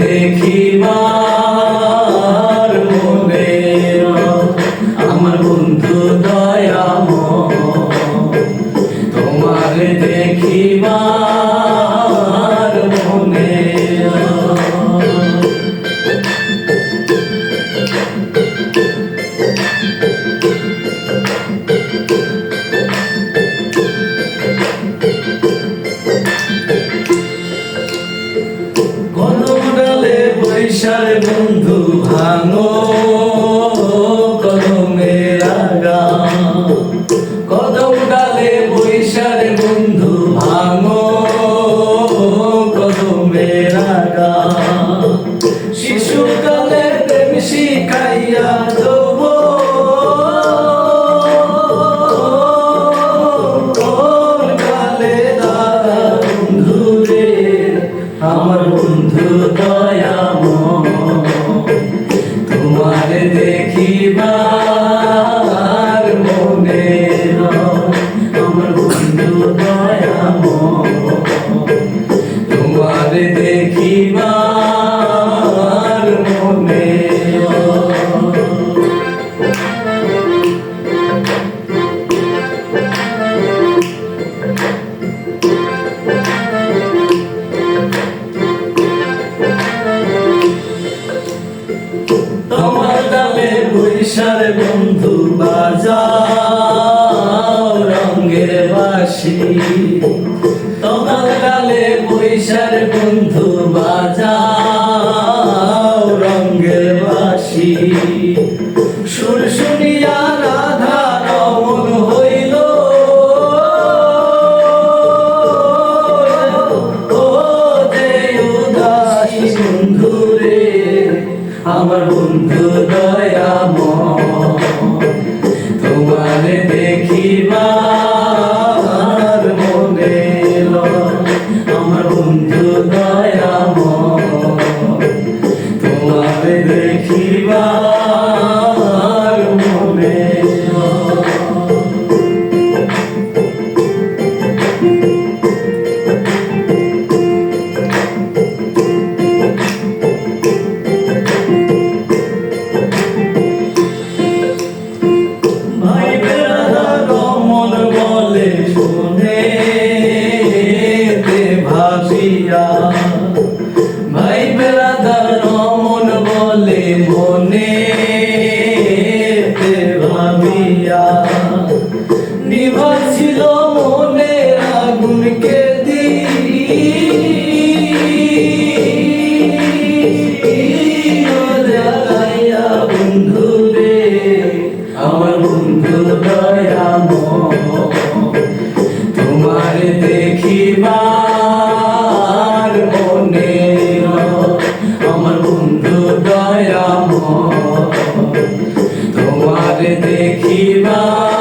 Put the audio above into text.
দেখিবার মনে আমার বন্ধু দয়াময়, তোমার দেখিবার মনে। কদম ডালে বৈশার বন্ধু ভাঙো কদমের আগা, কদম ডালে বৈশার বন্ধু ভাঙো কদমের আগা। শিশুকালে প্রেম শিখাইয়া দেব কালে দাদা বন্ধু রে, আমার বন্ধু দয়াময়, তোমার দেখিবার মনে আমার বন্ধু দয়াময়, তোমার দেখিবার মনে। তোমার ডালে বৈশার বন্ধু বাজাও রঙের বাঁশি, তোমার ডালে বৈশার বন্ধু বাজাও রঙের বাঁশি। সুর শুনিয়া রাধা রমণ হইল ও যে উদাসী বন্ধু রে, আমার বন্ধু দয়াময়, তোমার দেখিবার মনে আমার বন্ধু দয়াময়, তোমার দেখিবার মনে। ভাই বেড়াদার রমন বলে মনে ভাবিয়া, নিভাছিল মনে আগুনকে দিয়া বন্ধু রে, আমার বন্ধু দয়াময়, তোমার দেখিবার মনে আমার বন্ধু দয়াময়, তোমার দেখিবার